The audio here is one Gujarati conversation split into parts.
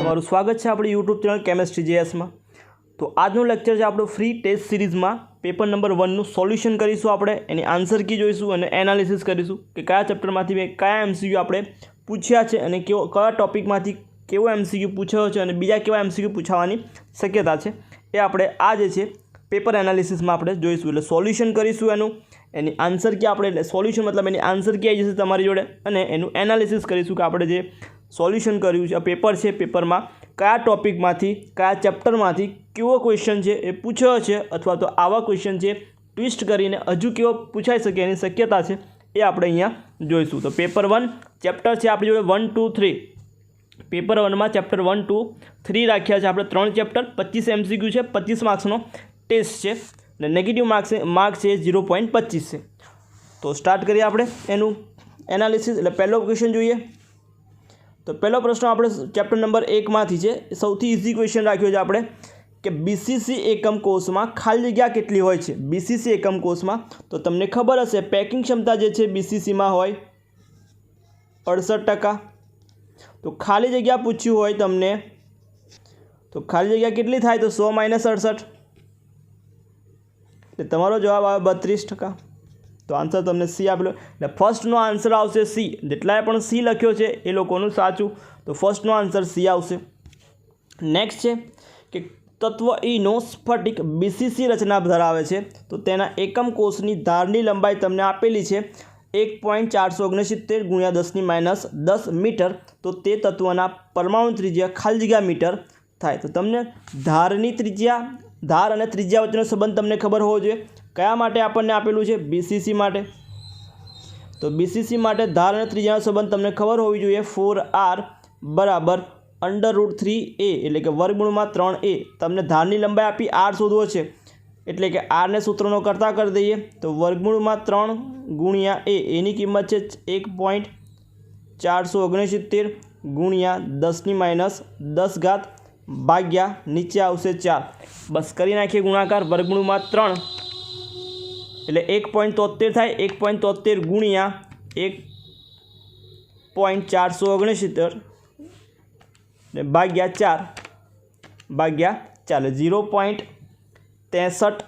તમારું સ્વાગત છે આપણી યુટ્યુબ ચેનલ કેમેસ્ટ્રી જેએસમાં। તો આજનો લેક્ચર છે આપણો ફ્રી ટેસ્ટ સિરીઝમાં પેપર નંબર 1નું સોલ્યુશન કરીશું આપણે, એની આન્સર કી જોઈશું અને એનાલિસિસ કરીશું કે કયા ચેપ્ટરમાંથી મેં કયા એમસીક્યુ આપણે પૂછ્યા છે અને કયા ટોપિકમાંથી કેવો એમસીક્યુ પૂછ્યો છે અને બીજા કેવા એમસીક્યુ પૂછવાની શક્યતા છે એ આપણે આ જે છે પેપર એનાલિસિસમાં આપણે જોઈશું। એટલે સોલ્યુશન કરીશું એનું, એની આન્સર કી આપણે, એટલે સોલ્યુશન મતલબ એની આન્સર કી આવી જશે તમારી જોડે અને એનું એનાલિસિસ કરીશું કે આપણે જે સોલ્યુશન કર્યું છે, પેપર છે, પેપરમાં કયા ટોપિકમાંથી કયા ચેપ્ટરમાંથી કેવો ક્વેશ્ચન છે એ પૂછ્યો છે અથવા તો આવા ક્વેશ્ચન છે ટ્વિસ્ટ કરીને હજુ કેવો પૂછાઈ શકે એની શક્યતા છે એ આપણે અહીંયા જોઈશું। તો પેપર 1 ચેપ્ટર છે આપણી જોડે 1, 2, 3। પેપર 1માં ચેપ્ટર 1, 2, 3 રાખ્યા છે આપણે 3 ચેપ્ટર, 25 એમસીક્યુ છે, 25 માર્ક્સનો ટેસ્ટ છે અને નેગેટિવ માર્ક્સ છે 0.25 છે। તો સ્ટાર્ટ કરીએ આપણે એનું એનાલિસિસ। એટલે પહેલો ક્વેશ્ચન જોઈએ તો પહેલો પ્રશ્ન આપણે ચેપ્ટર નંબર 1માંથી છે, સૌથી ઇઝી ક્વેશ્ચન રાખ્યો છે આપણે કે બીસીસી એકમ કોષમાં ખાલી જગ્યા કેટલી હોય છે। બીસીસી એકમ કોષમાં તો તમને ખબર હશે પેકિંગ ક્ષમતા જે છે બીસીસીમાં હોય 68%। તો ખાલી જગ્યા પૂછ્યું હોય તમને તો ખાલી જગ્યા કેટલી થાય તો 100 - 68 એટલે તમારો જવાબ આવે 32%। તો આન્સર તમને સી આપેલો, એટલે ફર્સ્ટનો આન્સર આવશે સી। જેટલાએ પણ સી લખ્યો છે એ લોકોનું સાચું, તો ફર્સ્ટનો આન્સર સી આવશે। નેક્સ્ટ છે કે તત્વ ઈનો સ્ફટિક બીસીસી રચના ધરાવે છે તો તેના એકમ કોષની ધારની લંબાઈ તમને આપેલી છે 1.469 × 10 મીટર, તો તે તત્વના પરમાણુ ત્રિજ્યા ખાલી જગ્યા મીટર થાય। તો તમને ધારની ત્રિજ્યા, ધાર અને ત્રિજ્યા વચ્ચેનો સંબંધ તમને ખબર હોવો જોઈએ। કયા માટે આપણને આપેલું છે? બીસીસી માટે। તો બીસીસી માટે ધાર અને ત્રિજ્યાનો સંબંધ તમને ખબર હોવી જોઈએ। 4r √ √3a એટલે કે વર્ગમૂળમાં 3a। તમને ધારની લંબાઈ આપી r શોધવો છે એટલે કે rને સૂત્રનો કરતા કરી દઈએ તો વર્ગમૂળમાં 3 × a, એની કિંમત છે 1.469 × 10 ભાગ્યા નીચે આવશે 4। બસ કરી નાખીએ ગુણાકાર। વર્ગમૂળમાં 3 એટલે 1.73 થાય, 1.73 ગુણ્યા 1.469 ને ભાગ્યા 4 0.63।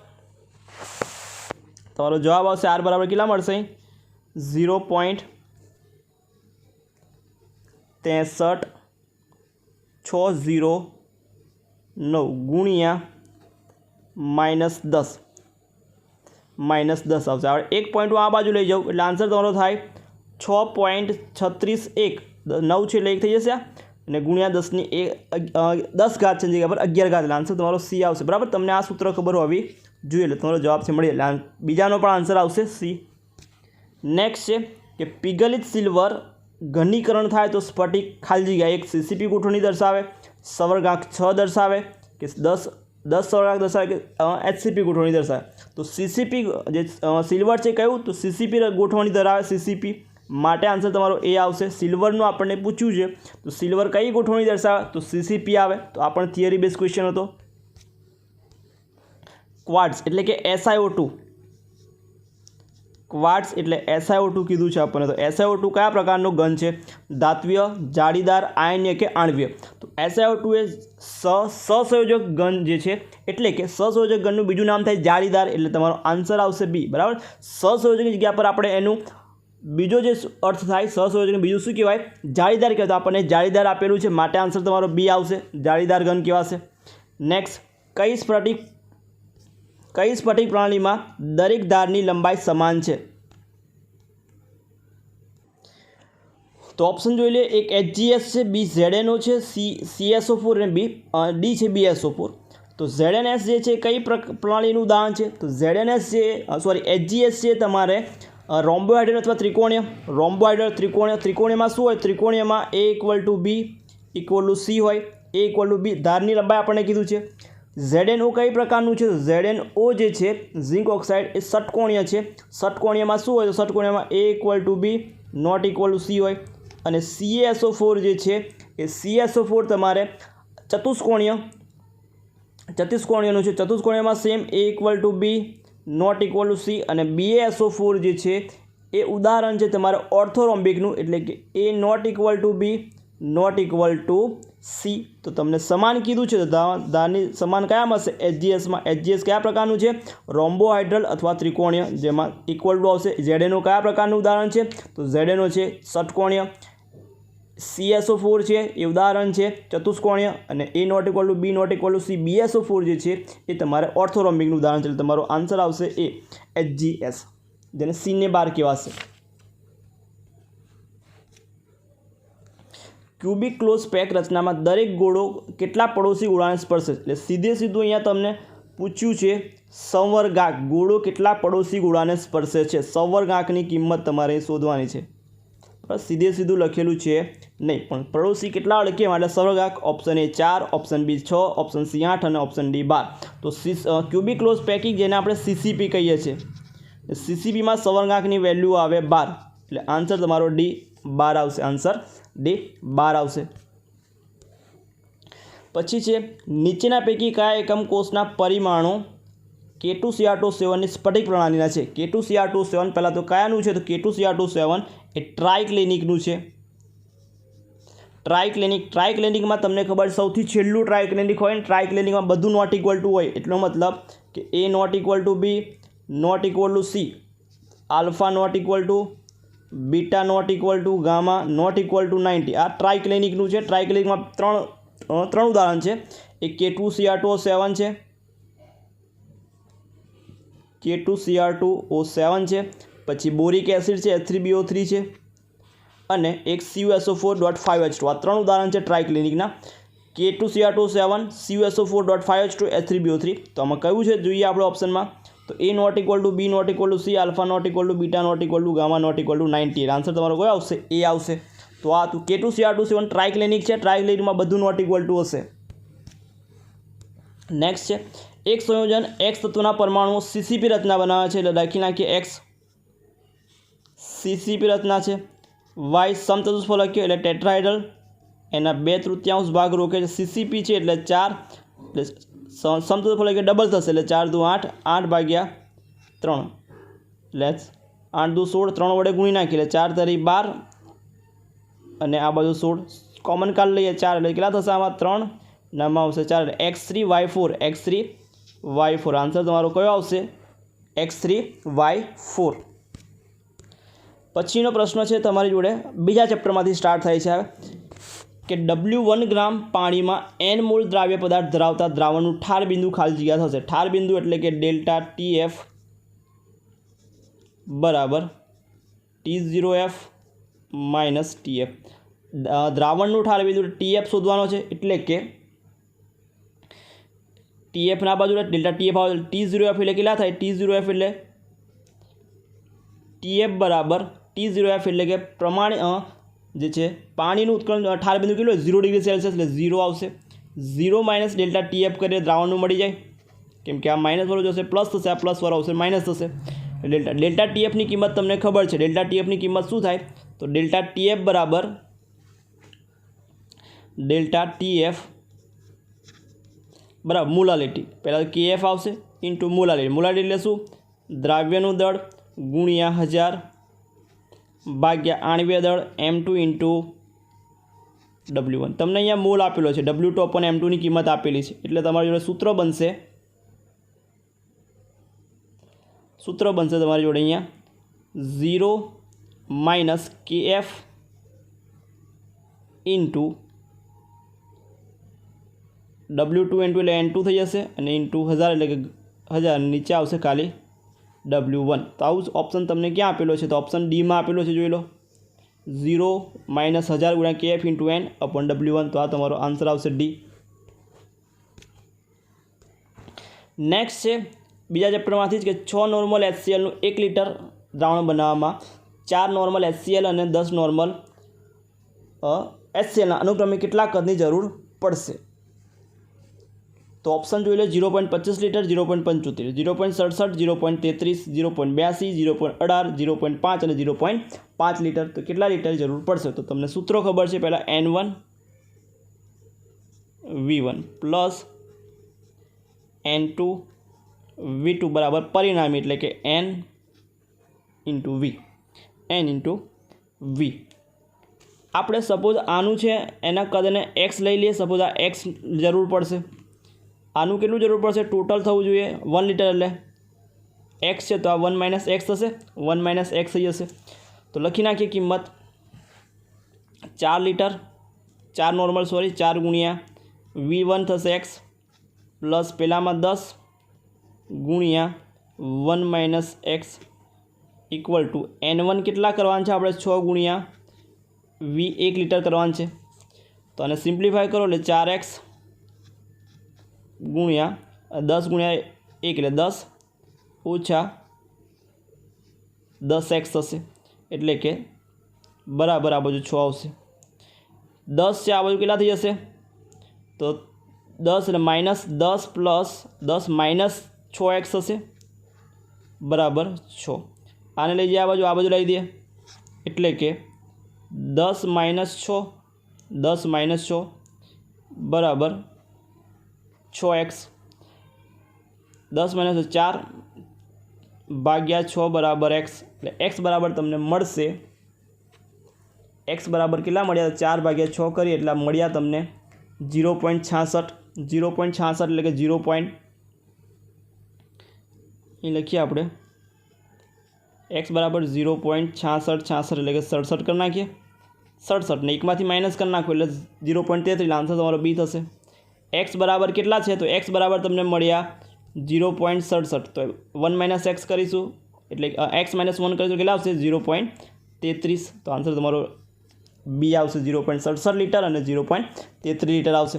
તમારો જવાબ આવશે r બરાબર કેટલા મળશે? 0.60609 ગુણ્યા -10 આવશે। હવે 1 પોઈન્ટ આ બાજુ લઈ જાઉં એટલે આન્સર તમારો થાય 6.361। 9 છે એટલે 1 થઈ જશે અને ગુણ્યા 10 ઘાત છે જગ્યા પર 11 ઘાત, એટલે આન્સર તમારો સી આવશે। બરાબર, તમને આ સૂત્ર ખબર હોવી જોઈએ એટલે તમારો જવાબ છે મળી, એટલે બીજાનો પણ આન્સર આવશે સી। નેક્સ્ટ છે કે પીગલિત સિલ્વર ઘનીકરણ થાય તો સ્ફટિક ખાલી જગ્યા એક સીસીપી ગોઠવણી દર્શાવે, સવર્ગાંક 6 દર્શાવે કે 10 સવર્ગાંક દર્શાવે કે એચસીપી ગોઠવણી દર્શાવે। તો સીસીપી જે સિલ્વર છે કયું? તો સીસીપી ગોઠવણી ધરાવે, સીસીપી માટે આન્સર તમારો એ આવશે। સિલ્વરનું આપણને પૂછ્યું છે તો સિલ્વર કઈ ગોઠવણી દર્શાવે? તો સીસીપી આવે। તો આ પણ થિયરી બેઝ ક્વેશ્ચન હતો। ક્વાર્ટ્ઝ એટલે કે SiO2, ક્વાર્ટ્ઝ એટલે SiO2 કીધું છે આપણને। તો SiO2 કયા પ્રકારનો ઘન છે? ધાત્વીય, જાળીદાર, આયનીય કે આણવીય? તો SiO2 એ સહસંયોજક ઘન જે છે, એટલે કે સહસંયોજક ઘનનું બીજું નામ થાય જાળીદાર, એટલે તમારો આન્સર આવશે બી। બરાબર, સહસંયોજકની જગ્યા પર આપણે એનું બીજો જે અર્થ થાય સહસંયોજકનું બીજું શું કહેવાય? જાળીદાર કહેવાય। તો આપણને જાળીદાર આપેલું છે માટે આન્સર તમારો બી આવશે, જાળીદાર ઘન કહેવાશે। નેક્સ્ટ, કઈ સ્ફટિક પ્રણાલીમાં દરેક ધારની લંબાઈ સમાન છે? તો ઓપ્શન જોઈ લે, એક HgS છે, બી ZnO છે, સી CSO4 અને ડી છે BSO4। તો ZnS જે છે કઈ પ્રણાલીનું ઉદાહરણ છે? તો ZnS છે HgS છે તમારે રોમ્બોહાઇડ્રલ અથવા ત્રિકોણીય, રોમ્બોહાઇડ્રલ ત્રિકોણીયમાં શું હોય? ત્રિકોણીયમાં A = B = C હોય, A = B। ધારની લંબાઈ આપણને કીધું છે। ZnO કઈ પ્રકારનું છે? ZnO જે છે ઝિંક ઓક્સાઇડ એ ષટકોણીય છે। ષટકોણીયમાં શું હોય? તો ષટકોણીયમાં A = B ≠ C હોય અને CSO4 જે છે એ CSO4 તમારે ચતુષ્કોણીયનું છે। ચતુષ્કોણીયમાં સેમ A = B ≠ C અને BaSO4 જે છે એ ઉદાહરણ છે તમારે ઓર્થોરોમ્બિકનું, એટલે કે A ≠ B ≠ સી તો તમને સમાન કીધું છે તો ધારની સમાન કયામાં હશે એચજીએસમાં. એચજીએસ કયા પ્રકારનું છે રોમ્બોહાઇડ્રલ અથવા ત્રિકોણીય જેમાં ઇક્વલ ટુ આવશે. ઝેડએનઓ કયા પ્રકારનું ઉદાહરણ છે તો ઝેડએનઓ છે ષટકોણીય. CSO4 છે એ ઉદાહરણ છે ચતુષ્કોણીય અને A not equal to B not equal to C BSO4 જે છે એ તમારે ઓર્થોરોમ્બિકનું ઉદાહરણ છે. એટલે તમારો આન્સર આવશે એ HGS જેને C ને 12 કહેવાશે. ક્યુબિક ક્લોઝ પેક રચનામાં દરેક ગોળો કેટલા પડોશી ગોળાને સ્પર્શે. એટલે સીધે સીધું અહીંયા તમને પૂછ્યું છે સંવર્ગાંક ગોળો કેટલા પડોશી ગોળાને સ્પર્શે છે. સંવર્ગાંકની કિંમત તમારે શોધવાની છે. સીધે સીધું લખેલું છે નહીં પણ પડોશી કેટલા અડકે એટલે સંવર્ગાંક option A 4, option B 6, option C 8 અને ઓપ્શન D 12. તો ક્યુબિક ક્લોઝ પેકિંગ જેને આપણે CCP કહીએ છીએ. CCPમાં સંવર્ગાંકની વેલ્યુ આવે 12 એટલે આન્સર તમારો D 12 આવશે. આન્સર D 12 આવશે. પછી છે નીચેના પૈકી કયા એકમ કોષના પરિમાણો K2Cr27ની સ્ફટિક પ્રણાલીના છે. K2Cr27 પહેલાં તો કયાનું છે તો K2Cr27 એ ટ્રાઇક્લિનિકનું છે. ટ્રાઇક્લિનિકમાં તમને ખબર સૌથી છેલ્લું ટ્રાઇક્લિનિક હોય ને ટ્રાઇક્લિનિકમાં બધું નોટ ઇક્વલ ટુ હોય એટલો મતલબ કે A not equal to B not equal to C alpha not equal to beta not equal to gamma not equal to 90. આ ટ્રાઇક્લિનિકનું છે. ટ્રાઇક્લિનિકમાં ત્રણ ઉદાહરણ છે. એક K2Cr27 છે, K2Cr2O7 છે, પછી બોરિક એસિડ છે H3BO3 છે અને એક CuSO4.5H2. આ ત્રણ ઉદાહરણ છે ટ્રાઇક્લિનિકના. K2Cr27 CuSO4.5H2 H3BO3. તો આમાં કયું છે જોઈએ આપણે ઓપ્શનમાં તો A not equal to B not equal to C alpha not equal to beta not equal to gamma not equal to 90. Answer તમારો કયો આવશે A આવશે. તો આ K2Cr27 ટ્રાઇક્લિનિક છે. ટ્રાઇક્લિનિકમાં બધું નોટ ઇક્વલ ટુ હશે. નેક્સ્ટ છે એક સંયોજન X તત્વના પરમાણુઓ CCP રચના બનાવે છે એટલે લખી નાખીએ X CCP રચના છે. Y સમચતુષ્ફલકીય એટલે ટેટ્રાહાઇડ્રલ એના 2/3 ભાગ રોકે છે. CCP છે એટલે 4 એટલે સમચતુષ્ફલકીય ડબલ થશે એટલે 4 દુ 8 8 ભાગ્યા 3 એટલે 8 દુ 16 3 વડે ગુણી નાખીએ એટલે 4 તરી 12 અને આ બાજુ 16 કોમન કાઢ લઈએ 4 એટલે કેટલા થશે આમાં 3 નામાં આવશે 4 X3Y4 X3Y4. આન્સર તમારો કયો આવશે X3Y4. પછીનો પ્રશ્ન છે તમારી જોડે બીજા ચેપ્ટરમાંથી સ્ટાર્ટ થાય છે કે W1 ગ્રામ પાણીમાં N મોલ દ્રાવ્ય પદાર્થ ધરાવતા દ્રાવણનું ઠાર બિંદુ ખાલી જગ્યા થશે. ઠાર બિંદુ એટલે કે ડેલ્ટા TF બરાબર T0F માઇનસ TF. દ્રાવણનું ઠાર બિંદુ TF શોધવાનો છે એટલે કે TFના બાજુ ડેલ્ટા TF આવે T0F એટલે કેટલા થાય T0F એટલે TF બરાબર T0F એટલે કે પ્રમાણે જે છે પાણીનું ઉત્કલન ઠાર બિંદુ કેટલું 0 ડિગ્રી સેલ્સિયસ એટલે 0 આવશે. 0 માઇનસ ડેલ્ટા TF કરીએ દ્રાવણનું મળી જાય કેમ કે આ માઇનસ વાળું જશે પ્લસ થશે આ પ્લસ વાળો આવશે માઇનસ થશે. ડેલ્ટા TFની કિંમત તમને ખબર છે. ડેલ્ટા TFની કિંમત શું થાય તો ડેલ્ટા TF બરાબર ડેલ્ટા TF બરાબર મોલાલિટી. પહેલાં KF આવશે ઇન્ટુ મોલાલિટી. મોલાલિટી એટલે શું દ્રાવ્યનું દળ ગુણ્યા 1000 ભાગ્યા આણ્વીય દળ M2 ઇન્ટુ W1. તમને અહીંયા મોલ આપેલો છે W2 અપોન M2ની કિંમત આપેલી છે એટલે તમારી જોડે સૂત્ર બનશે તમારી જોડે અહીંયા 0 minus KF into W2 into એટલે N2 થઈ જશે અને ઇન્ટુ 1000 એટલે કે 1000 નીચે આવશે ખાલી W1. તો આવું જ ઓપ્શન તમને ક્યાં આપેલો છે તો ઓપ્શન ડીમાં આપેલો છે જોઈ લો 0 માઇનસ 1000 ગુણ્યા KF into N upon W1. તો આ તમારો આન્સર આવશે D. નેક્સ્ટ છે બીજા ચેપ્ટરમાંથી જ કે 6 નોર્મલ HClનું 1 લિટર દ્રાવણ બનાવવામાં 4 નોર્મલ HCl અને 10 નોર્મલ HClના અનુક્રમે કેટલા કદની જરૂર પડશે. તો ઓપ્શન જોઈ લો 0.25 લિટર 0.75 0.67 0.33 0.82 0.18 0.5 અને 0.5 લિટર. તો કેટલા લિટર જરૂર પડશે તો તમને સૂત્રો ખબર છે. પહેલાં N1 V1 plus N2 V2 બરાબર પરિણામી એટલે કે N ઇન્ટુ V. આપણે સપોઝ આનું છે એના કદને એક્સ લઈ લઈએ. સપોઝ આ એક્સ જરૂર પડશે. આનું કેટલું જરૂર પડશે? ટોટલ થવું જોઈએ 1 લીટર એટલે એક્સ છે તો આ 1 માઇનસ એક્સ થશે. 1 માઇનસ એક્સ થઈ જશે. તો લખી નાખીએ કિંમત 4 લીટર 4 નોર્મલ 4 ગુણ્યા V1 થશે એક્સ પ્લસ પહેલાંમાં 10 ગુણ્યા 1 minus x equal to N1 કેટલા કરવાના છે આપણે? 6 ગુણ્યા V 1 લીટર કરવાનું છે. તો આને સિમ્પ્લિફાય કરો એટલે 4x ગુણ્યા 10 ગુણ્યા 1 એટલે 10 ઓછા 10x થશે. એટલે કે બરાબર આ બાજુ 6 આવશે. 10 છે આ બાજુ કેટલા થઈ જશે? તો 10 એટલે માઇનસ 10 પ્લસ 10 માઇનસ 6x થશે બરાબર 6. આને લઈ જઈએ આ બાજુ લઈ દઈએ એટલે કે 10 માઇનસ 6 10 માઇનસ 6 બરાબર 6x. 10 માઇનસ 4 ભાગ્યા 6 બરાબર x. એટલે x બરાબર તમને મળશે. x બરાબર કેટલા મળ્યા? 4 ભાગ્યા 6 કરીએ એટલે મળ્યા તમને 0.66. 0.66 એટલે કે 0. અહીં લખીએ આપણે x બરાબર 0.66 એટલે કે 67 કરી નાખીએ. 67 ને એકમાંથી માઇનસ કરી નાખો એટલે 0.33 આન્સર તમારો બી થશે. x બરાબર કેટલા છે? તો x બરાબર તમને મળ્યા 0.67. તો 1 માઇનસ એક્સ કરીશું એટલે x માઇનસ 1 કરીશું કેટલા આવશે? 0.33. તો આન્સર તમારો બી આવશે 0.67 લીટર અને 0.33 લીટર આવશે.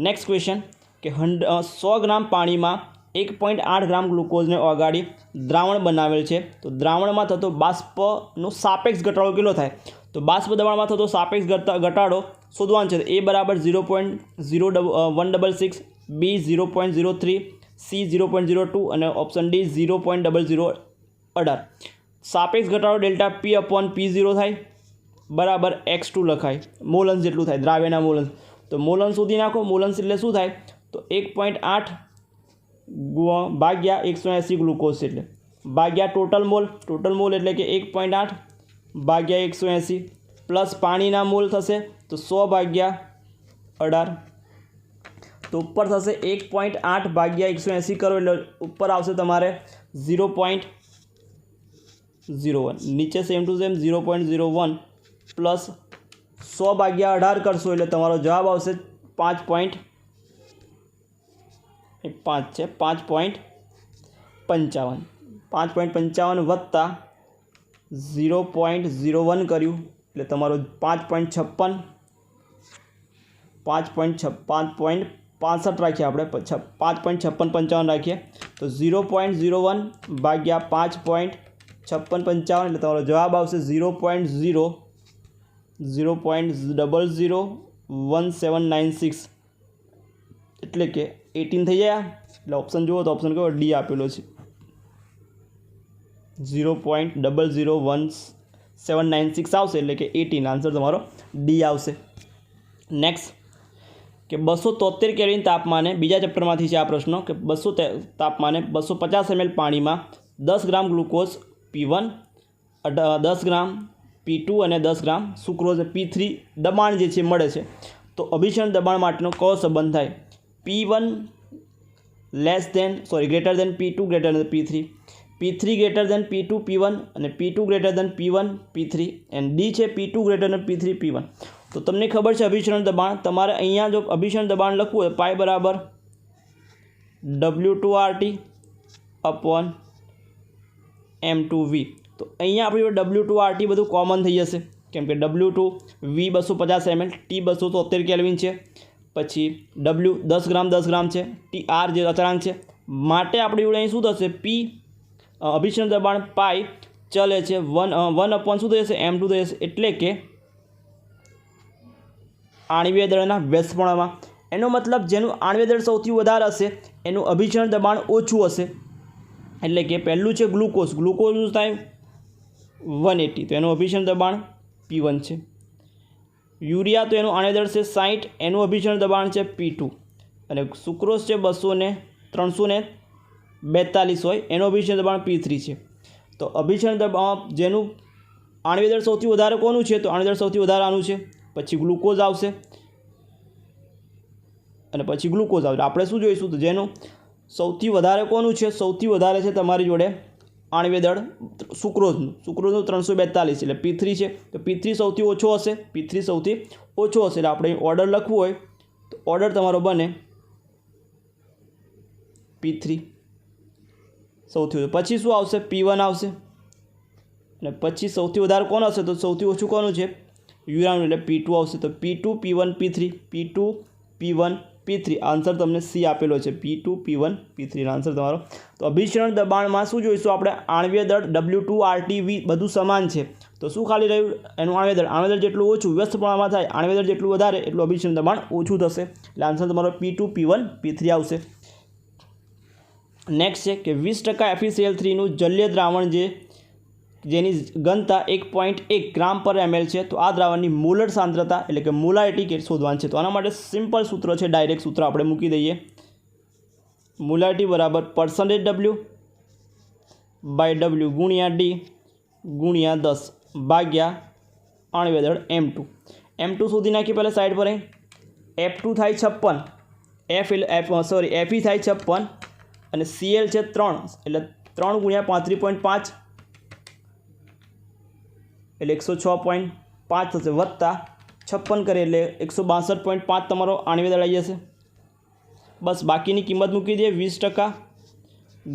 નેક્સ્ટ ક્વેશ્ચન કે 100 ગ્રામ પાણીમાં 1.8 ગ્રામ ગ્લુકોઝને ઓગાળી દ્રાવણ બનાવેલ છે. તો દ્રાવણમાં થતો બાષ્પનો સાપેક્ષ ઘટાડો કેટલો થાય? તો બાષ્પ દબાણમાં થતો સાપેક્ષ ઘટાડો શોધવાનો છે. એ બરાબર 0.166, બી 0.03, સી 0.02 અને ઓપ્શન ડી 0.018. સાપેક્ષ ઘટાડો ડેલ્ટા પી અપોન P0 થાય બરાબર x2 લખાય. મોલન્સ જેટલું થાય દ્રાવ્યના મોલન્સ. તો મોલન્સ શોધી નાખો. મોલન્સ એટલે શું થાય? તો 1.8 ભાગ્યા 180 ગ્લુકોઝ એટલે ભાગ્યા ટોટલ મોલ એટલે કે 1.8 ભાગ્યા 180 પ્લસ પાણીના મોલ થશે તો 100 ભાગ્યા 18. તો ઉપર થશે 1.8 ભાગ્યા 180 કરો એટલે ઉપર આવશે તમારે 0.01. નીચે સેમ ટુ સેમ 0.01 પ્લસ 100 ભાગ્યા 18 કરશો એટલે તમારો જવાબ આવશે 5.5 છે 5.55. 5.55 વત્તા 0.01 કર્યું એટલે તમારો 5.56 રાખીએ આપણે 5.5655 રાખીએ તો 0.01 ભાગ્યા 5.5655 એટલે તમારો જવાબ આવશે 0.001796 એટલે કે 18 થઈ જાય. એટલે ઓપ્શન જુઓ તો ઓપ્શન કયો ડી આપેલો છે 0.001796 આવશે એટલે કે 18. આન્સર તમારો ડી આવશે. નેક્સ્ટ કે 273 કેલ્વિન તાપમાને બીજા ચેપ્ટરમાંથી છે આ પ્રશ્નો કે 200 તાપમાને 250 ml પાણીમાં 10 ગ્રામ ગ્લુકોઝ P1, 10 ગ્રામ P2 અને 10 ગ્રામ સુક્રોઝ P3 દબાણ જે છે મળે છે. તો અભિસરણ દબાણ માટેનો કયો સંબંધ થાય? P1 greater than P2 greater than P3, P3 greater than P2 P1 અને P2 greater than P1 P3 and D છે P2 greater than P3 P1. તો તમને ખબર છે અભિસરણ દબાણ. તમારે અહીંયા જો અભિસરણ દબાણ લખવું હોય પાઈ બરાબર W2RT અપોન M2V. તો અહીંયા આપણી W2RT બધું કોમન થઈ જશે કેમ કે W2 V 250 ml, T 273 kelvin છે, પછી W 10 ગ્રામ છે, ટી આર જે અચળાંક છે માટે આપણી જોડે અહીં શું થશે? પી અભિસરણ દબાણ પાઈ ચલે છે 1 અપોન શું થઈ જશે? M2 થઈ જશે. એટલે કે આણ્વીય દળના વ્યસ્તપણામાં એનો મતલબ જેનું આણ્વીય દળ સૌથી વધારે હશે એનું અભિસરણ દબાણ ઓછું હશે. એટલે કે પહેલું છે ગ્લુકોઝ શું થાય 180 તો એનું અભિસરણ દબાણ P1 છે. યુરિયા તો એનું આણ્વીય દળ છે 60 એનું અભિસરણ દબાણ છે P2 અને સુક્રોઝ છે 342 હોય એનું અભિસરણ દબાણ P3 છે. તો અભિસરણ દબાણ જેનું આણ્વીય દળ સૌથી વધારે કોનું છે? તો આણ્વીય દળ સૌથી વધારે આનું છે પછી ગ્લુકોઝ આવશે અને પછી ગ્લુકોઝ આવશે. આપણે શું જોઈશું તો જેનું સૌથી વધારે કોનું છે, સૌથી વધારે છે તમારી જોડે આણ્વીય દળ સુક્રોઝનું 342 એટલે P3 છે. તો P3 સૌથી ઓછો હશે, P3 સૌથી ઓછો હશે એટલે આપણે ઓર્ડર લખવું હોય તો ઓર્ડર તમારો બને P3 સૌથી ઓછું. પછી શું આવશે, P1 આવશે અને પછી સૌથી વધારે કોણ હશે તો સૌથી ઓછું કોનું છે, યુરાન એટલે P2 આવશે. તો P2 P1 P3 P2 P1 P3 answer તમને C આપેલો છે, P2 P1 P3 આન્સર તમારો. તો અભિસરણ દબાણમાં શું જોઈશું આપણે, આણ્વીય દળ W2 RTV બધું સમાન છે તો શું ખાલી રહ્યું એનું આણ્વીય દળ જેટલું ઓછું વ્યસ્ત પ્રમાણમાં થાય, આણ્વીય દળ જેટલું વધારે એટલું અભિસરણ દબાણ ઓછું થશે એટલે આન્સર તમારો P2 P1 P3 આવશે. નેક્સ્ટ છે કે 20% FeCl3નું જલીય દ્રાવણ જેની ઘનતા 1.1 ગ્રામ પર ml છે તો આ દ્રાવણની મોલર સાંદ્રતા એટલે કે મોલારિટી કે શોધવાની છે. તો આના માટે સિમ્પલ સૂત્ર છે, ડાયરેક્ટ સૂત્ર આપણે મૂકી દઈએ. મોલારિટી બરાબર %W / W ગુણ્યા D ગુણ્યા 10 ભાગ્યા આણ્વીય દળ M2. M2 શોધી નાખીએ પહેલાં સાઈડ પર. F2 થાય 56, Fe થાય 56 અને Cl છે 3 એટલે 3 ગુણ્યા 35.5 એટલે 106.5 થશે વત્તા 56 કરે એટલે 162.5 તમારો આણ્વીય દળ આવી જશે. બસ બાકીની કિંમત મૂકી દઈએ 20%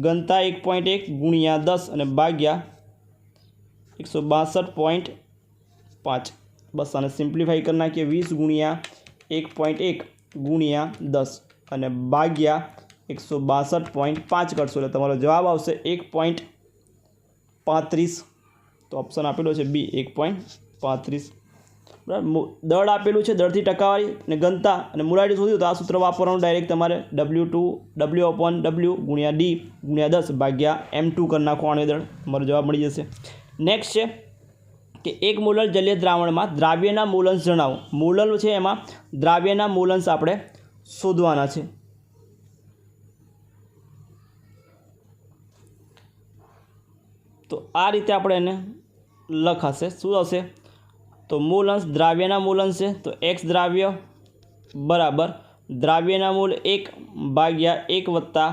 ઘનતા 1.1 ગુણ્યા 10 અને ભાગ્યા 162.5. બસ આને સિમ્પ્લિફાઈ કરી નાખીએ 20 ગુણ્યા 1.1 ગુણ્યા 10 અને ભાગ્યા 162.5 કરશો એટલે તમારો જવાબ આવશે 1.35. તો ઓપ્શન આપેલો છે B 1.35. બરાબર. દળ આપેલું છે, દળથી ટકાવારી અને ઘનતા અને મોલારિટી શોધ્યું તો આ સૂત્ર વાપરવાનું ડાયરેક્ટ તમારે W/W ગુણ્યા D ગુણ્યા 10 ભાગ્યા M2 કરી નાખો આણ્વીય દળ, તમારો જવાબ મળી જશે. નેક્સ્ટ છે કે 1 મોલર જલીય દ્રાવણમાં દ્રાવ્યના મોલન્સ જણાવો. મોલર છે એમાં દ્રાવ્યના મોલન્સ આપણે શોધવાના છે. તો આ રીતે આપણે એને લખાશે. શું હશે તો મોલન્સ દ્રાવ્યના મોલન્સ છે તો X દ્રાવ્ય બરાબર દ્રાવ્યના મોલ 1 ભાગ્યા 1 વત્તા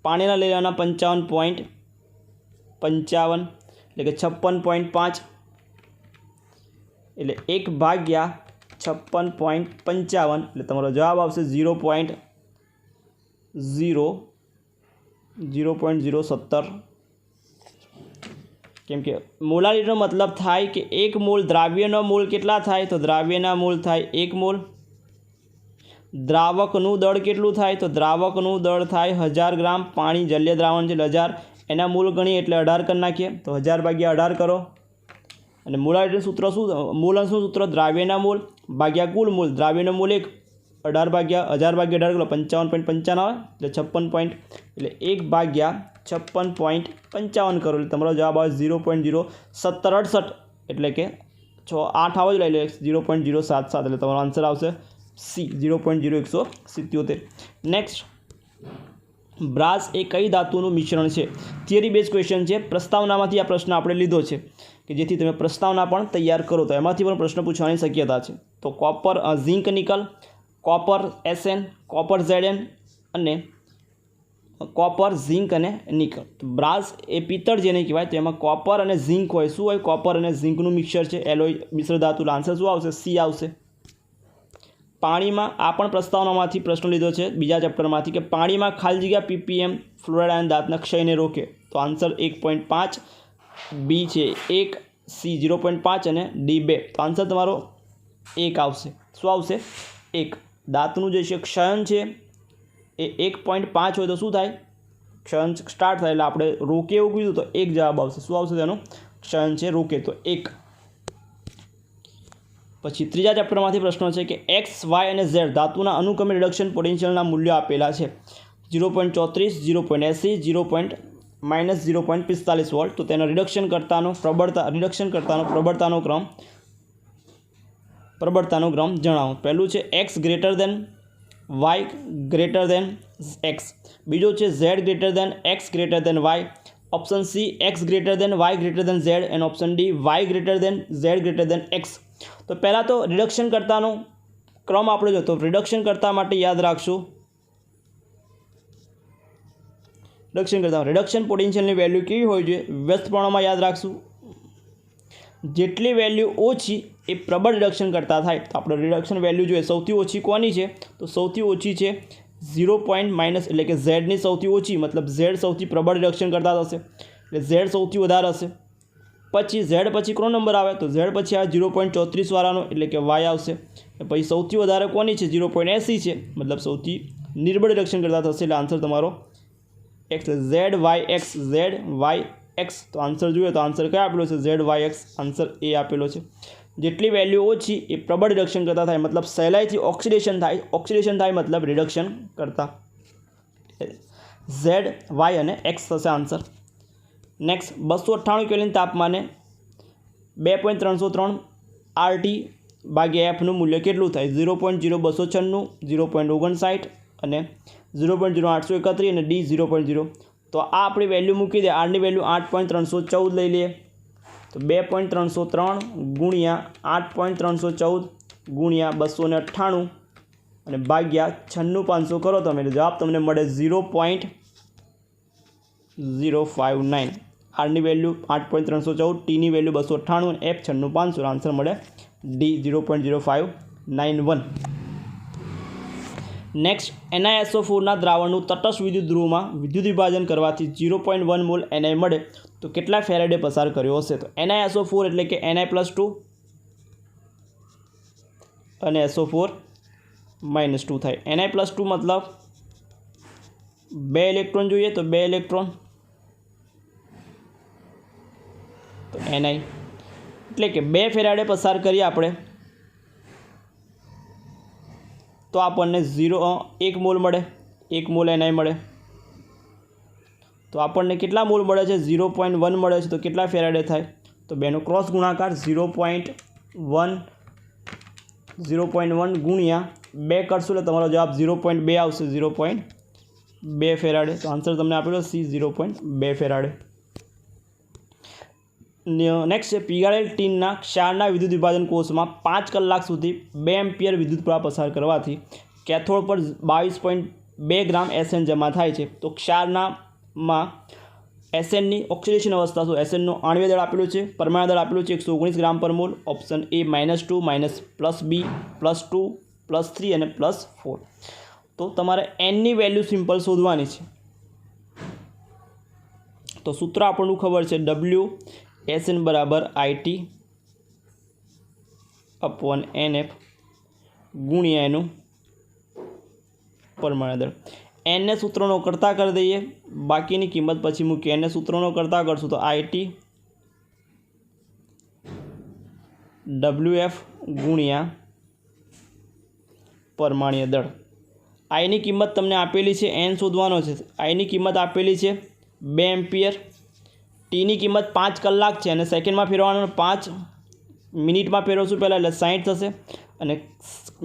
પાણીના લેવાના 55.55 એટલે કે 56.5 એટલે 1 ભાગ્યા 56.55 એટલે તમારો જવાબ આવશે 0.017. કેમ કે મોલારિટીનો મતલબ થાય કે 1 મોલ દ્રાવ્યનો મોલ કેટલા થાય તો દ્રાવ્યના મોલ થાય 1 મોલ. દ્રાવકનું દળ કેટલું થાય તો દ્રાવકનું દળ થાય 1000 ગ્રામ. પાણી જલીય દ્રાવણ છે 1000 એના મોલ ગણીએ એટલે 18 કરી નાખીએ તો 1000 ભાગ્યા 18 કરો અને મોલારિટીનું સૂત્ર શું, મોલન્સનું સૂત્ર દ્રાવ્યના મોલ ભાગ્યા કુલ મોલ. દ્રાવ્યનો મોલ 1 18 ભાગ્યા 1000 ભાગ્યા 18 કરો 55.55 આવે એટલે 56 એટલે 1 ભાગ્યા 56.55 કરો એટલે તમારો જવાબ આવે 0.01768 એટલે કે 8 આવે એટલે 0.077 એટલે તમારો આન્સર આવશે C 0.0177. નેક્સ્ટ, બ્રાસ એ કઈ ધાતુનું મિશ્રણ છે? થિયરી બેઝ ક્વેશ્ચન છે. પ્રસ્તાવનામાંથી આ પ્રશ્ન આપણે લીધો છે કે જેથી તમે પ્રસ્તાવના પણ તૈયાર કરો તો એમાંથી પણ પ્રશ્ન પૂછવાની શક્યતા છે. તો copper zinc nickel, copper SN, copper ZN અને કોપર ઝિંક અને નિકલ. તો બ્રાસ એ પિત્તળ જેને કહેવાય તો એમાં કોપર અને ઝિંક હોય. શું હોય? કોપર અને ઝિંકનું મિક્સર છે, એલોય મિશ્ર ધાતુ. આન્સર શું આવશે? C આવશે. પાણીમાં આ પણ પ્રસ્તાવનામાંથી પ્રશ્ન લીધો છે બીજા ચેપ્ટરમાંથી કે પાણીમાં ખાલી જગ્યા ppm ફ્લોરાઇડ આયન દાંતના ક્ષયને રોકે. તો આન્સર 1.5, B છે 1, C 0.5 અને D 2. તો આન્સર તમારો 1 આવશે. શું આવશે? 1. દાંતનું જે છે ક્ષયન છે એ 1.5 હોય તો શું થાય? ક્ષયન સ્ટાર્ટ થાય એટલે આપણે રોકે એવું કીધું તો 1 જવાબ આવશે. શું આવશે તેનો? ક્ષયન છે રોકે તો 1. પછી ત્રીજા ચેપ્ટરમાંથી પ્રશ્નો છે કે X, Y અને Z ધાતુના અનુક્રમે રિડક્શન પોટેન્શિયલના મૂલ્યો આપેલા છે 0.34, 0.80, 0.45 વોલ્ટ. તો તેનો રિડક્શન કરતાનો પ્રબળતાનો ક્રમ જણાવો. પહેલું છે X greater than Y greater than X. બીજો છે Z greater than X greater than Y. Option C X greater than Y greater than Z and option D Y greater than Z greater than X. તો પહેલાં તો રિડક્શન કરતાનો ક્રમ આપણે જો તો રિડક્શન કરતા માટે યાદ રાખશું રિડક્શન પોટેન્શિયલની વેલ્યુ કેવી હોવી જોઈએ વ્યસ્ત પ્રમાણમાં યાદ રાખશું જેટલી વેલ્યુ ઓછી એ પ્રબળ રિડક્શન કરતાં થાય તો આપણે રિડક્શન વેલ્યુ જોઈએ સૌથી ઓછી કોની છે તો સૌથી ઓછી છે 0.- એટલે કે ઝેડની સૌથી ઓછી મતલબ ઝેડ સૌથી પ્રબળ રિડક્શન કરતા થશે એટલે ઝેડ સૌથી વધારે હશે પછી ઝેડ પછી કોનો નંબર આવે તો ઝેડ પછી આવે 0.34 વાળાનો એટલે કે વાય આવશે પછી સૌથી વધારે કોની છે 0.80 છે મતલબ સૌથી નિર્બળ રિડક્શન કરતા થશે એટલે આન્સર તમારો એક્સ ZYX તો આન્સર જોઈએ તો આન્સર કયો આપેલો છે ZYX આન્સર એ આપેલો છે જેટલી વેલ્યુ ઓછી એ પ્રબળ રિડક્શન કરતા થાય મતલબ સહેલાઈથી ઓક્સિડેશન થાય મતલબ રિડક્શન કરતા ZY અને X થશે આન્સર નેક્સ્ટ 298 કેલ્વિન તાપમાને 2.303 RT ભાગ્યા Fનું મૂલ્ય કેટલું થાય 0.0296 0.59 અને 0.0831 અને D 0.0 તો આ આપણી વેલ્યુ મૂકી દે આરની વેલ્યુ 8.314 લઈ લઈએ તો 2.303 ગુણ્યા 8.314 ગુણ્યા 298 અને ભાગ્યા 96500 કરો તમે એટલે જવાબ તમને મળે 0.059 આરની વેલ્યુ 8.314 ટીની વેલ્યુ 298 અને F 96500 આન્સર મળે D 0.0591 નેક્સ્ટ NiSO4ના દ્રાવણનું તટસ્થ વિદ્યુત ધ્રુવમાં વિદ્યુત વિભાજન કરવાથી 0.1 મોલ Ni મળે તો કેટલા ફેરાડે પસાર કર્યો હશે તો NiSO4 એટલે કે Ni+2 અને SO4 -2 થાય Ni+2 મતલબ 2 ઇલેક્ટ્રોન જોઈએ તો 2 ઇલેક્ટ્રોન તો Ni એટલે કે 2 ફેરાડે પસાર કરીએ આપણે તો આપણને 1 મોલ મળે 1 મોલ Ni મળે તો આપણને કેટલા મોલ મળે છે 0.1 મળે છે તો કેટલા ફેરાડે થાય તો બેનો ક્રોસ ગુણાકાર 0.1 ગુણ્યા 2 કરશું એટલે તમારો જવાબ 0.2 આવશે 0.2 ફેરાડે તો આન્સર તમને આપેલો C 0.2 ફેરાડે નેક્સ્ટ છે પીગાળેલ ટીનના ક્ષારના વિદ્યુત વિભાજન કોષમાં 5 કલાક સુધી 2 એમ્પિયર વિદ્યુત પ્રવાહ પસાર કરવાથી કેથોડ પર 22.2 ગ્રામ SN જમા થાય છે તો ક્ષારનામાં SNની ઓક્સિડેશન અવસ્થા શું SNનો આણ્વીય દળ આપેલું છે પરમાણુ દળ આપેલું છે 119 ગ્રામ પર મોલ ઓપ્શન A -2 +B +2 +3 અને +4 તો તમારે Nની વેલ્યુ સિમ્પલ શોધવાની છે તો સૂત્ર આપણને ખબર છે W SN બરાબર IT/NF ગુણ્યા એનું પરમાણુ દળ Nને સૂત્રનો કરતા કરી દઈએ બાકીની કિંમત પછી મૂકીએ Nને સૂત્રનો કરતા કરશું તો IT WF ગુણ્યા પરમાણુ દળ આઈની કિંમત તમને આપેલી છે N શોધવાનો છે આઈની કિંમત આપેલી છે 2 એમ્પિયર ટીની કિંમત 5 કલાક છે અને સેકન્ડમાં ફેરવવાનો 5 મિનિટમાં ફેરવશું પહેલાં એટલે 60 થશે અને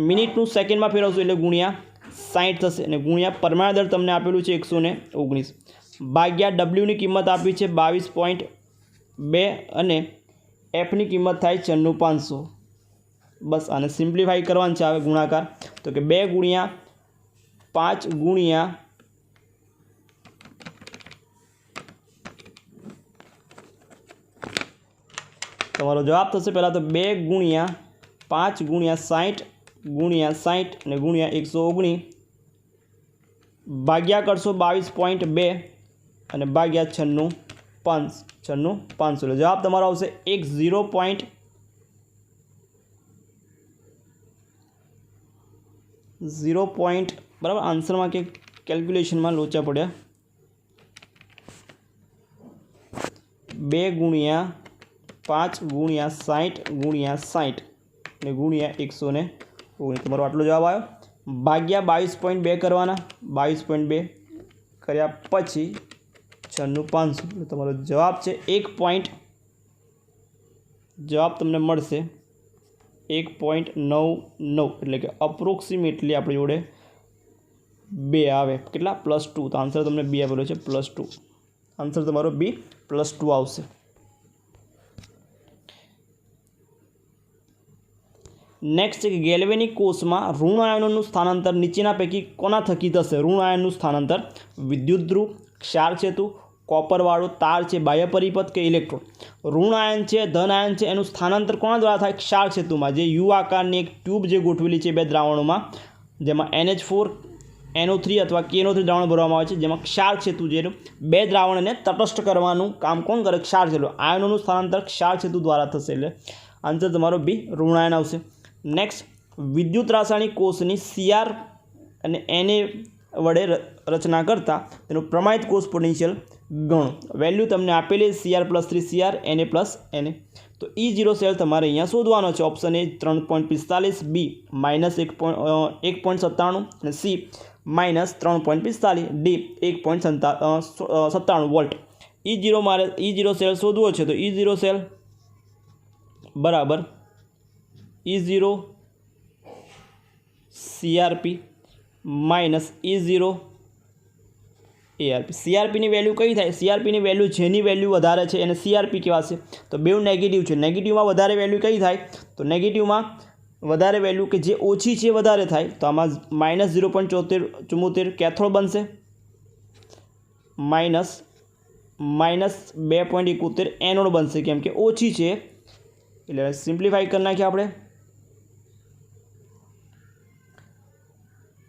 મિનિટનું સેકન્ડમાં ફેરવશું એટલે ગુણ્યા 60 થશે અને ગુણ્યા પરમાણુ દળ તમને આપેલું છે 119 ભાગ્યા ડબલ્યુની કિંમત આપી છે 22.2 અને એફની કિંમત થાય 96500 બસ આને સિમ્પ્લિફાઈ કરવાનું છે હવે ગુણાકાર તો કે 2 ગુણ્યા 5 ગુણ્યા તમારો જવાબ થશે પહેલાં તો 2 ગુણ્યા 5 ગુણ્યા 60 અને ગુણ્યા 119 ભાગ્યા કરશો 22.2 અને ભાગ્યા 96500 એટલે જવાબ તમારો આવશે 0 પોઈન્ટ બરાબર આન્સરમાં કે કેલ્ક્યુલેશનમાં લોચા પડ્યા 2 ગુણ્યા 5 ગુણ્યા 60 ગુણ્યા 60 અને ગુણ્યા 119 તમારો આટલો જવાબ આવ્યો ભાગ્યા 22.2 કરવાના 22.2 કર્યા પછી 96500 એટલે તમારો જવાબ છે 1 પોઈન્ટ જવાબ તમને મળશે 1.99 એટલે કે અપ્રોક્સિમેટલી આપણી જોડે 2 આવે કેટલા +2 તો આન્સર તમને B આપેલો છે +2 આન્સર તમારો B +2 આવશે नेक्स्ट है कि गैल्वेनिक कोष में ऋण आयनों स्थानांतर नीचेना पैकी कोना थकी थशे? ऋण आयनों स्थानांतर विद्युत ध्रुव, क्षार सेतु, कॉपरवाळो तार है, बाह्य परिपथ के इलेक्ट्रोड। ऋण आयन है, धन आयन है, एनु स्थानांतर कोना द्वारा थाय? क्षार सेतु में। यू आकारनी एक ट्यूब जो गोठवेली है बे द्रावणों में, जेमां NH4 NO3 अथवा KNO3 द्रावण भरवामां आवे छे, जेमां क्षार सेतु जे बे द्रावणने तटस्थ करवानुं काम कोण करे? क्षार सेतु। आयनों स्थानांतर क्षार सेतु द्वारा थशे એટલે आंसर तमारो बी ऋण आयन आवशे। नेक्स्ट, विद्युत रासायणिक कोषनी CR અને Na वडे रचना करता तेनुं प्रमाणित कोष पोटेन्शियल गणो। वेल्यू तमने आपेली Cr+3 Cr Na+Na। तो E0 सेल तमारे अहींया शोधवानो छे। ऑप्शन ए 3.45, बी -1.97 અને सी -3.45, डी 1.97 वोल्ट। E0 सेल शोधवो छे तो E0 सेल बराबर E0 CRP minus E0 ARP। CRP ની વેલ્યુ કઈ થાય? CRP ની વેલ્યુ જેની વેલ્યુ વધારે છે એને CRP કહેવાશે। તો બેઉ નેગેટિવ છે, નેગેટિવમાં વધારે વેલ્યુ કઈ થાય? તો નેગેટિવમાં વધારે વેલ્યુ કે જે ઓછી છે વધારે થાય, તો આમાં -0.74 કેથોડ બનશે, -2.71 એનોડ બનશે, કેમ કે ઓછી છે। એટલે સિમ્પ્લિફાઈ કરી નાખીએ આપણે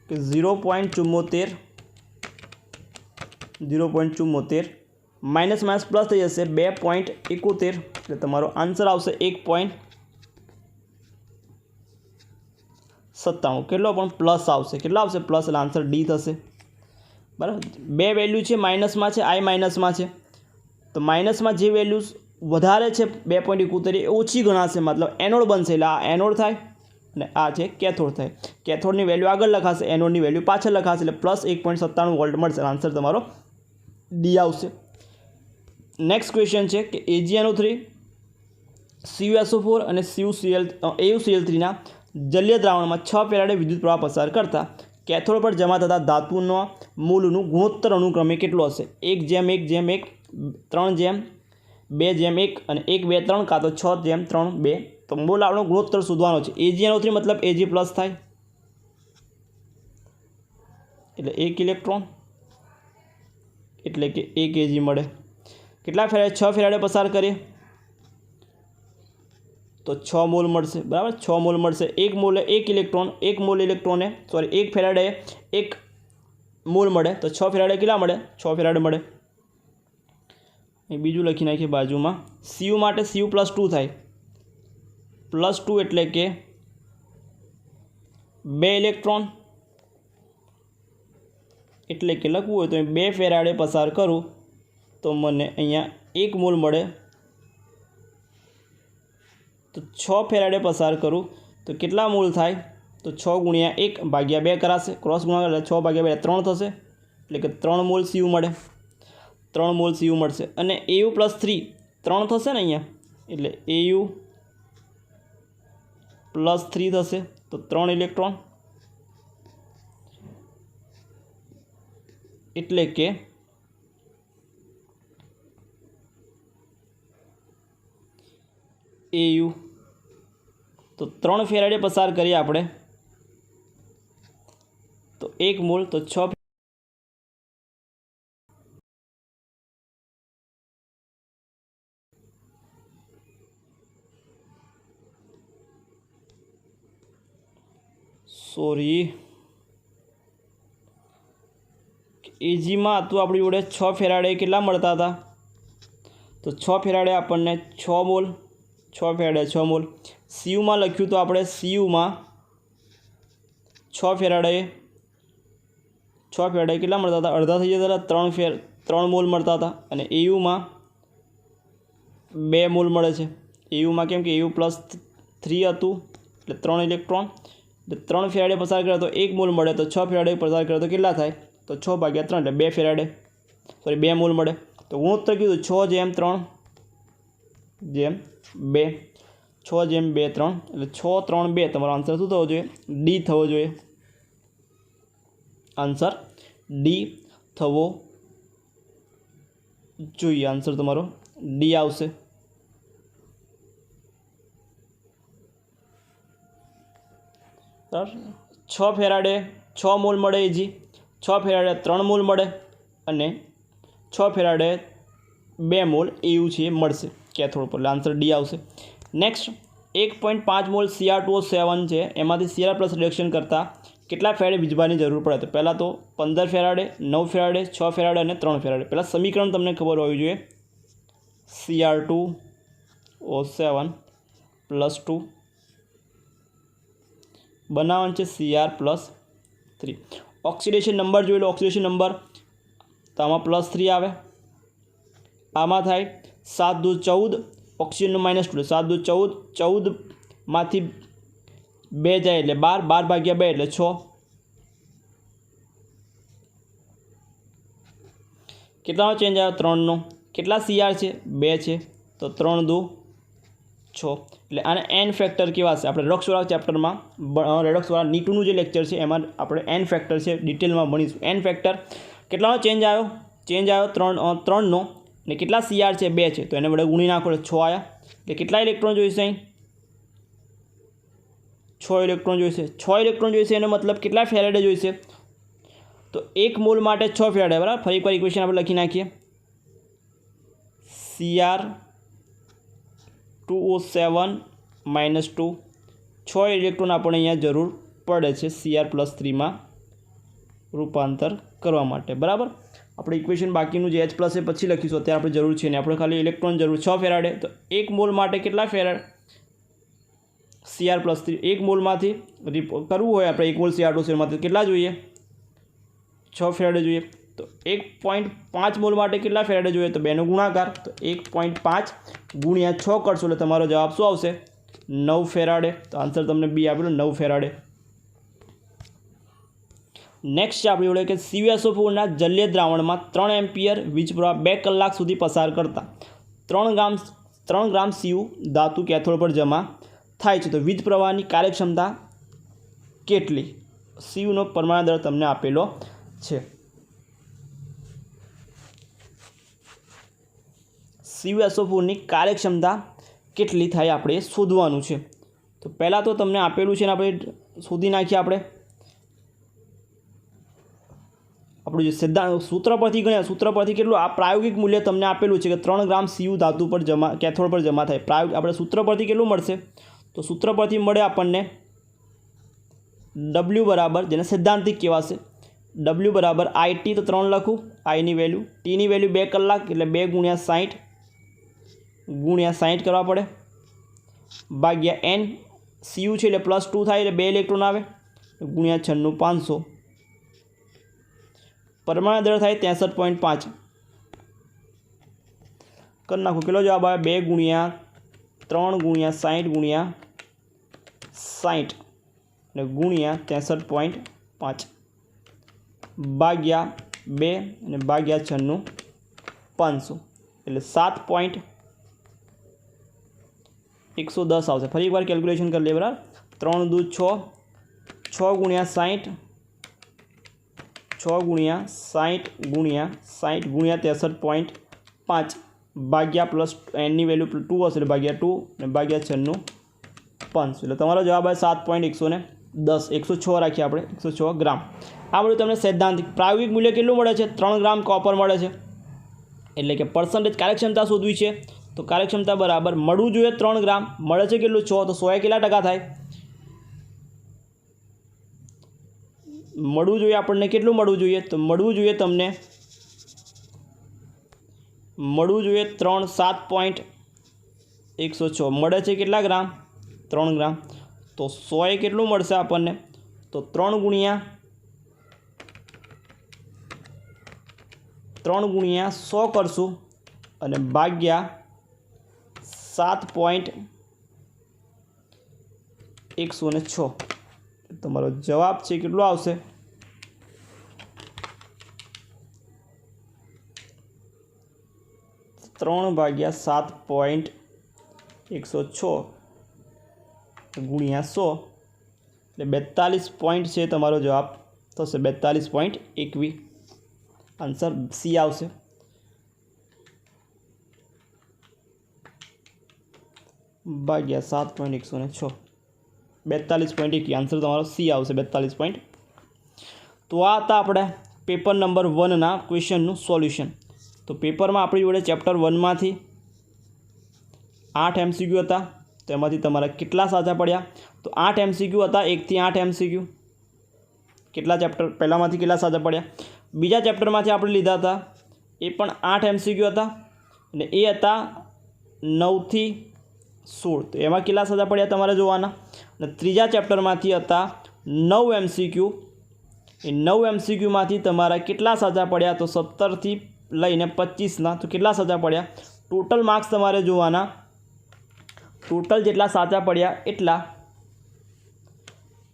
કે 0.74 माइनस माइनस प्लस थी जैसे 2.71 એટલે તમારો આન્સર આવશે 1.97। કેટલો પણ પ્લસ આવશે, કેટલા આવશે પ્લસ, એટલે આન્સર ડી થશે। બરાબર, બે વેલ્યુ છે માઇનસમાં છે, આઈ માઇનસમાં છે, તો માઇનસમાં જે વેલ્યુ વધારે છે 2.71 એ ઓછી ગણાશે, મતલબ એનોડ બનશે, એટલે આ એનોડ થાય અને આ છે કેથોડ થાય। કેથોડની વેલ્યુ આગળ લખાશે, એનોડની વેલ્યુ પાછળ લખાશે, એટલે પ્લસ 1.97 વોલ્ટ મળશે। આન્સર તમારો ડી આવશે। नेक्स्ट क्वेश्चन है कि AgNO3 CuSO4 और AuCl3 ना जलीय द्रावण में 6 ફેરાડે विद्युत प्रवाह पसार करता कैथोड पर जमा थता धातुओं मूलનું गुणोत्तर अनुक्रमे કેટલો હશે? 1:1:1, 3:2:1 અને 1:2:3 કાં તો 6:3:2। તો મોલ આપણો ગુણોત્તર શોધવાનો છે। AgNO3 मतलब Ag પ્લસ થાય એટલે 1 ઇલેક્ટ્રોન એટલે કે 1 Ag મળે। કેટલા ફેરાડે? 6 ફેરાડે પસાર કરીએ તો 6 મોલ મળશે। બરાબર, 6 મોલ મળશે। 1 મોલે 1 ઇલેક્ટ્રોન, 1 મોલ ઇલેક્ટ્રોને 1 ફેરાડે 1 મોલ મળે, તો 6 ફેરાડે કેટલા મળે? 6 ફેરાડે મળે। અહીં બીજું લખી નાખીએ બાજુમાં। Cu માટે Cu+2 થાય, +2 એટલે કે 2 ઇલેક્ટ્રોન, એટલે કે લખવું હોય તો 2 ફેરાડે પસાર કરું तो मैंने अहींया 1 मोल मळे। तो 6 ફેરાડે पसार करूँ तो केटला मोल थाय? तो 6 × 1 / 2 कराशे, क्रॉस गुणाकार એટલે 6 / 2 3 थशे, એટલે કે 3 मोल Cu મળે, 3 मोल Cu મળશે। અને Au+3 3 થશે ને અહીંયા, એટલે Au+3 થશે, તો 3 ઇલેક્ટ્રોન, એટલે કે Au। तो 3 ફેરાડે પસાર કરીએ આપણે તો 1 મોલ, તો 6 સોરી એજીમાં હતું આપણી જોડે 6 ફેરાડે કેટલા મળતા હતા? તો 6 ફેરાડે આપણને 6 મોલ, 6 ફેરાડે 6 મોલ। સીયુમાં લખ્યું તો આપણે સીયુમાં 6 ફેરાડે કેટલા મળતા હતા? અડધા થઈ જતા હતા, 3 મોલ મળતા હતા। અને એયુમાં 2 મોલ મળે છે। એયુમાં કેમ કે Au+3 હતું એટલે 3 ઇલેક્ટ્રોન, એટલે 3 ફેરાડે પસાર કરે તો 1 મોલ મળે, તો 6 ફેરાડે પસાર કરે તો કેટલા થાય? તો 6/3 એટલે 2 ફેરાડે, સોરી 2 મોલ મળે। તો ગુણોત્તર કીધું 6:3:2, 6:2:3 એટલે 6:3:2। તમારો આન્સર શું થવો જોઈએ? ડી થવો જોઈએ। આન્સર ડી થવો જોઈએ। આન્સર તમારો ડી આવશે। બરાબર 6 ફેરાડે 6 મોલ મળે એજી, 6 ફેરાડે 3 મોલ મળે અને 6 ફેરાડે 2 મોલ એવું છે મળશે કેથોડ પર. આન્સર ડી આવશે. નેક્સ્ટ 1.5 મોલ Cr2O7 છે, એમાંથી Cr પ્લસ રિડક્શન કરતાં કેટલા ફેરાડે વીજભારની જરૂર પડે? તો પહેલાં તો 15 ફેરાડે, 9 ફેરાડે, 6 ફેરાડે અને 3 ફેરાડે. પહેલાં સમીકરણ તમને ખબર હોવી જોઈએ. Cr2O7 +2 બનાવવાનું છે Cr+3. ઓક્સિડેશન નંબર જોઈ લો. ઓક્સિડેશન નંબર તો આમાં +3 આવે, આમાં થાય 7 દૂ 14, ઓક્સિજનનું -2, 7 દૂ 14, 14માંથી 2 જાય એટલે 12, 12 ભાગ્યા 2 એટલે 6. કેટલાનો ચેન્જ આવ્યો? 3નો. કેટલા Cr છે? 2 છે, તો 3 દૂ 6. એટલે આને n ફેક્ટર કેવા છે? આપણે રેડોક્સવાળા ચેપ્ટરમાં રેડોક્સવાળા નીટુનું જે લેક્ચર છે એમાં આપણે n ફેક્ટર છે ડિટેલમાં ભણીશું. n ફેક્ટર કેટલાનો ચેન્જ આવ્યો? ચેન્જ આવ્યો 3નો. ને કેટલા Cr છે? 2 છે, તો એને વડે ગુણી નાખો એટલે 6 આવ્યા. એટલે કેટલા ઇલેક્ટ્રોન જોઈશે અહીં? 6 ઇલેક્ટ્રોન જોઈશે. 6 ઇલેક્ટ્રોન જોઈશે એનો મતલબ કેટલા ફેરાડે જોઈશે? તો 1 મોલ માટે 6 ફેરાડે. બરાબર, ફરી એકવાર ઇક્વેશન આપણે લખી નાખીએ. Cr2O7 -2, 6 ઇલેક્ટ્રોન આપણને અહીંયા જરૂર પડે છે Cr+3માં રૂપાંતર કરવા માટે. બરાબર, આપણે ઇક્વેશન બાકીનું જે H+ એ પછી લખીશું, અત્યારે આપણે જરૂર છે ને. આપણે ખાલી ઇલેક્ટ્રોન જરૂર 6 ફેરાડે. તો 1 મોલ માટે કેટલા ફેરાડ? Cr+3 1 મોલમાંથી કરવું હોય આપણે 1 મોલ Cr2માંથી કેટલા જોઈએ? 6 ફેરાડે જોઈએ. તો 1.5 મોલ માટે કેટલા ફેરાડે જોઈએ? તો 2નો ગુણાકાર, તો 1.5 ગુણ્યા 6 કરશો એટલે તમારો જવાબ શું આવશે? 9 ફેરાડે. તો આન્સર તમને બી આપેલો 9 ફેરાડે. નેક્સ્ટ છે આપણી જોડે કે CuSO4ના જલીય દ્રાવણમાં 3 એમ્પિયર વીજ પ્રવાહ 2 કલાક સુધી પસાર કરતા 3 ગ્રામ Cu ધાતુ કેથોડ પર જમા થાય છે, તો વીજ પ્રવાહની કાર્યક્ષમતા કેટલી? Cuનો પરમાણુ દર તમને આપેલો છે. CuSO4ની કાર્યક્ષમતા કેટલી થાય આપણે શોધવાનું છે. તો પહેલાં તો તમને આપેલું છે ને આપણે શોધી નાખીએ. આપણું જે સિદ્ધાંત સૂત્ર પરથી ગણ્યા, સૂત્ર પરથી કેટલું આ પ્રાયોગિક મૂલ્ય તમને આપેલું છે કે 3 ગ્રામ Cu ધાતુ પર કેથોડ પર જમા થાય. આપણે સૂત્ર પરથી કેટલું મળશે? તો સૂત્ર પરથી મળે આપણને W બરાબર, જેને સૈદ્ધાંતિક કહેવાશે, W બરાબર IT, તો 3 લખું આઈની વેલ્યુ. ટીની વેલ્યુ 2 કલાક એટલે 2 ગુણ્યા 60 કરવા પડે, ભાગ્યા N. Cu છે એટલે +2 થાય એટલે 2 ઇલેક્ટ્રોન આવે, ગુણ્યા 96,500. પરમાણુ દર થાય 63.5. કરી નાખો. કેટલો જવાબ આવે? 2 ગુણ્યા 3 ગુણ્યા 60 ગુણ્યા 60 અને ગુણ્યા 63.5 ભાગ્યા 2 અને ભાગ્યા 96,500 એટલે 7.110 આવશે. ફરી એકવાર કેલ્ક્યુલેશન કરી લઈએ. બરાબર, 3 દૂ 6, 6 ગુણ્યા 60, 6 ગુણ્યા 60 ગુણ્યા 60 ગુણ્યા 63.5 ભાગ્યા પ્લસ એનની વેલ્યુ 2 હશે એટલે ભાગ્યા 2 અને ભાગ્યા 96,500 એટલે તમારો જવાબ આવે 7.110. 106 રાખીએ આપણે, 106 ગ્રામ. આ બધું તમને સૈદ્ધાંતિક. પ્રાયોગિક મૂલ્ય કેટલું મળે છે? 3 ગ્રામ કોપર મળે છે. એટલે કે પર્સન્ટેજ કાર્યક્ષમતા શોધવી છે, તો કાર્યક્ષમતા બરાબર મળવું જોઈએ 3 ગ્રામ, મળે છે કેટલું? 6, તો 100 કેટલા ટકા થાય? મળવું જોઈએ આપણને કેટલું મળવું જોઈએ? તો મળવું જોઈએ તમને 3 7.106 મળે છે કેટલા ગ્રામ? 3 ગ્રામ. તો 100 કેટલું મળશે આપણને? તો 3 ગુણ્યા 100 કરશું અને ભાગ્યા 7.106 તમારો જવાબ છે કેટલો આવશે? 3 ભાગ્યા 7.106 ગુણ્યા 100 એટલે 42 પોઈન્ટ છે તમારો જવાબ થશે. 42.21 આન્સર સી આવશે. ભાગ્યા 7.106. 42.1 આન્સર તમારો સી આવશે 42. તો આ હતા આપણે પેપર નંબર 1ના ક્વેશ્ચનનું સોલ્યુશન. તો પેપરમાં આપણી જોડે ચેપ્ટર 1માંથી 8 MCQ હતા. તો એમાંથી તમારા કેટલા સાચા પડ્યા? તો 8 MCQ હતા, 1 થી 8 MCQ. કેટલા ચેપ્ટર પહેલાંમાંથી કેટલા સાચા પડ્યા? બીજા ચેપ્ટરમાંથી આપણે લીધા હતા એ પણ 8 MCQ હતા અને એ હતા 9 થી 16. તો એમાં કેટલા સાચા પડ્યા તમારે જોવાના. અને ત્રીજા ચેપ્ટરમાંથી હતા 9 MCQ. એ 9 MCQમાંથી તમારા કેટલા સાચા પડ્યા? તો 17 થી લઈને 25ના. તો કેટલા સાચા પડ્યા? ટોટલ માર્ક્સ તમારે જોવાના. ટોટલ જેટલા સાચા પડ્યા એટલા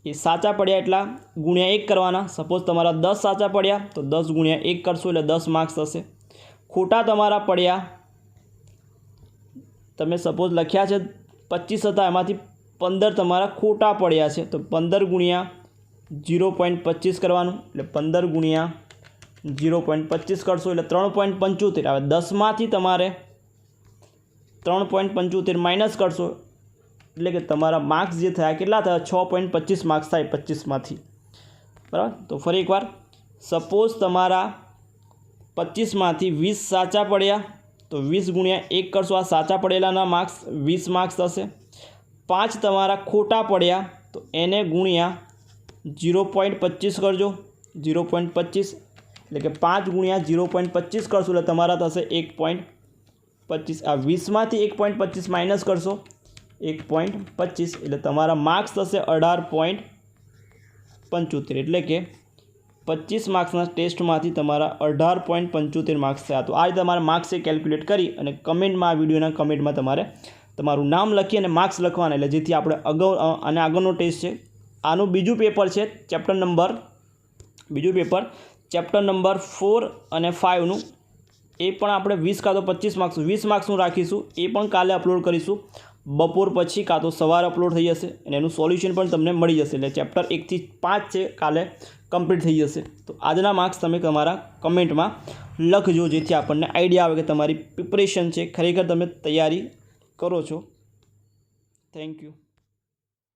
એ સાચા પડ્યા એટલા ગુણ્યા 1 કરવાના. સપોઝ તમારા 10 સાચા પડ્યા તો 10 ગુણ્યા 1 કરશો એટલે 10 માર્ક્સ થશે. ખોટા તમારા પડ્યા, તમે સપોઝ લખ્યા છે 25 હતા, એમાંથી 15 તમારા ખોટા પડ્યા છે તો 15 ગુણ્યા 0.25 કરવાનું. એટલે 15 ગુણ્યા 0.25 કરશો એટલે 3.75. હવે 10માંથી તમારે 3.75 માઇનસ કરશો એટલે કે તમારા માર્ક્સ જે થયા કેટલા થયા? 6.25 માર્ક્સ થાય 25માંથી. બરાબર. તો ફરી એકવાર, સપોઝ તમારા 25માંથી 20 સાચા પડ્યા તો 20 ગુણ્યા 1 કરશો, આ સાચા પડેલાના માર્ક્સ 20 માર્ક્સ થશે. 5 તમારા ખોટા પડ્યા તો એને ગુણ્યા 0.25 કરજો. 0.25 એટલે કે 5 ગુણ્યા 0.25 કરશો એટલે તમારા થશે 1.25. આ 20માંથી 1.25 માઇનસ કરશો 1.25 એટલે તમારા માર્ક્સ થશે 18.75. એટલે કે 25 માર્ક્સના ટેસ્ટમાંથી તમારા 18.75 માર્ક્સ થયા. તો આ રીતે તમારે માર્ક્સ કેલ્ક્યુલેટ કરી અને કમેન્ટમાં, આ વિડીયોના કમેન્ટમાં તમારે તમારું નામ લખી અને માર્ક્સ લખવાના. એટલે જેથી આપણે અને આગળનો ટેસ્ટ છે આનું બીજું પેપર છે ચેપ્ટર નંબર 4 અને 5નું. એ પણ આપણે 20 કાં તો 25 માર્ક્સનું રાખીશું. એ પણ કાલે અપલોડ કરીશું બપોર પછી, કાં તો સવારે અપલોડ થઈ જશે અને એનું સોલ્યુશન પણ તમને મળી જશે. એટલે ચેપ્ટર 1 થી 5 છે કાલે કમ્પ્લીટ થઈ જશે. તો આજના માર્ક્સ તમે તમારા કમેન્ટમાં લખજો જેથી આપણને આઈડિયા આવે કે તમારી પ્રિપરેશન છે ખરેખર તમે તૈયારી કરો છો. Thank you.